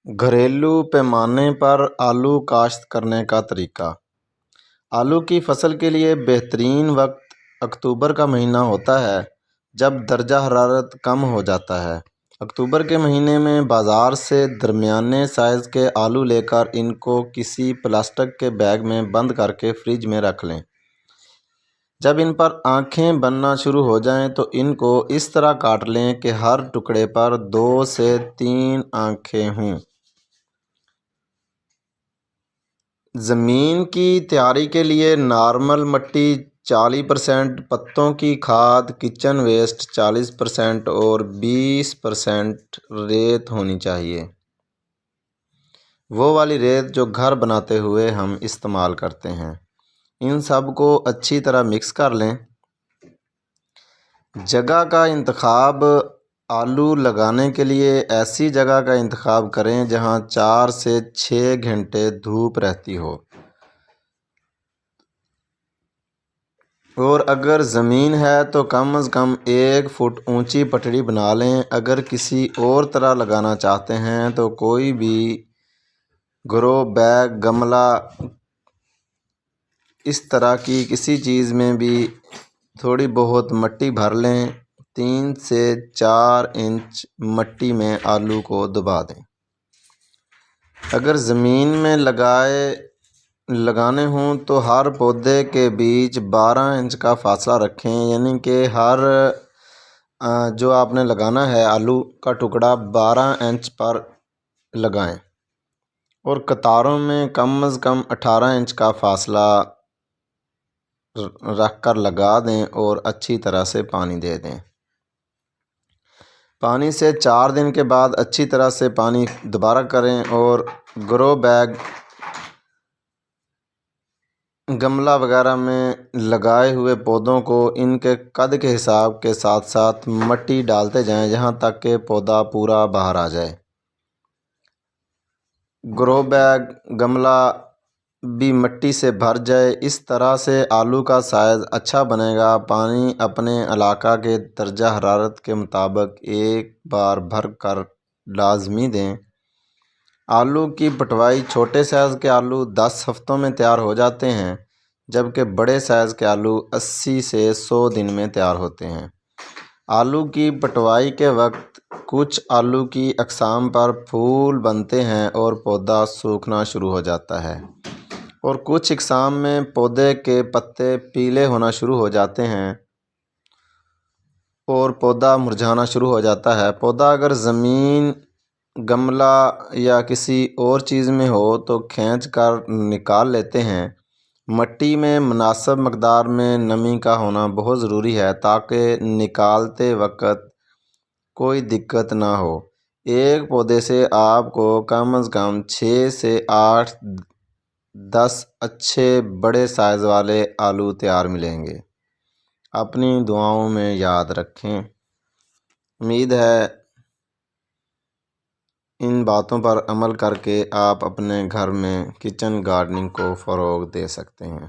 گھریلو پیمانے پر آلو کاشت کرنے کا طریقہ۔ آلو کی فصل کے لیے بہترین وقت اکتوبر کا مہینہ ہوتا ہے، جب درجہ حرارت کم ہو جاتا ہے۔ اکتوبر کے مہینے میں بازار سے درمیانے سائز کے آلو لے کر ان کو کسی پلاسٹک کے بیگ میں بند کر کے فریج میں رکھ لیں۔ جب ان پر آنکھیں بننا شروع ہو جائیں تو ان کو اس طرح کاٹ لیں کہ ہر ٹکڑے پر 2 سے 3 آنکھیں ہوں۔ زمین کی تیاری کے لیے نارمل مٹی 40%، پتوں کی کھاد، کچن ویسٹ 40% اور 20% ریت ہونی چاہیے، وہ والی ریت جو گھر بناتے ہوئے ہم استعمال کرتے ہیں۔ ان سب کو اچھی طرح مکس کر لیں۔ جگہ کا انتخاب۔ آلو لگانے کے لیے ایسی جگہ کا انتخاب کریں جہاں 4 سے 6 گھنٹے دھوپ رہتی ہو، اور اگر زمین ہے تو کم از کم 1 فٹ اونچی پٹڑی بنا لیں۔ اگر کسی اور طرح لگانا چاہتے ہیں تو کوئی بھی گرو بیگ، گملہ، اس طرح کی کسی چیز میں بھی تھوڑی بہت مٹی بھر لیں۔ 3 سے 4 انچ مٹی میں آلو کو دبا دیں۔ اگر زمین میں لگانے ہوں تو ہر پودے کے بیچ 12 انچ کا فاصلہ رکھیں، یعنی کہ ہر جو آپ نے لگانا ہے آلو کا ٹکڑا 12 انچ پر لگائیں، اور قطاروں میں کم از کم 18 انچ کا فاصلہ رکھ کر لگا دیں اور اچھی طرح سے پانی دے دیں۔ پانی سے 4 دن کے بعد اچھی طرح سے پانی دوبارہ کریں، اور گرو بیگ، گملہ وغیرہ میں لگائے ہوئے پودوں کو ان کے قد کے حساب کے ساتھ ساتھ مٹی ڈالتے جائیں یہاں تک کہ پودا پورا باہر آ جائے۔ گرو بیگ، گملہ بھی مٹی سے بھر جائے۔ اس طرح سے آلو کا سائز اچھا بنے گا۔ پانی اپنے علاقہ کے درجہ حرارت کے مطابق ایک بار بھر کر لازمی دیں۔ آلو کی پٹوائی۔ چھوٹے سائز کے آلو 10 ہفتوں میں تیار ہو جاتے ہیں، جبکہ بڑے سائز کے آلو 80 سے 100 دن میں تیار ہوتے ہیں۔ آلو کی پٹوائی کے وقت کچھ آلو کی اقسام پر پھول بنتے ہیں اور پودا سوکھنا شروع ہو جاتا ہے، اور کچھ اقسام میں پودے کے پتے پیلے ہونا شروع ہو جاتے ہیں اور پودا مرجھانا شروع ہو جاتا ہے۔ پودا اگر زمین، گملہ یا کسی اور چیز میں ہو تو کھینچ کر نکال لیتے ہیں۔ مٹی میں مناسب مقدار میں نمی کا ہونا بہت ضروری ہے تاکہ نکالتے وقت کوئی دقت نہ ہو۔ ایک پودے سے آپ کو کم از کم 6 سے 10 اچھے بڑے سائز والے آلو تیار ملیں گے۔ اپنی دعاؤں میں یاد رکھیں۔ امید ہے ان باتوں پر عمل کر کے آپ اپنے گھر میں کچن گارڈننگ کو فروغ دے سکتے ہیں۔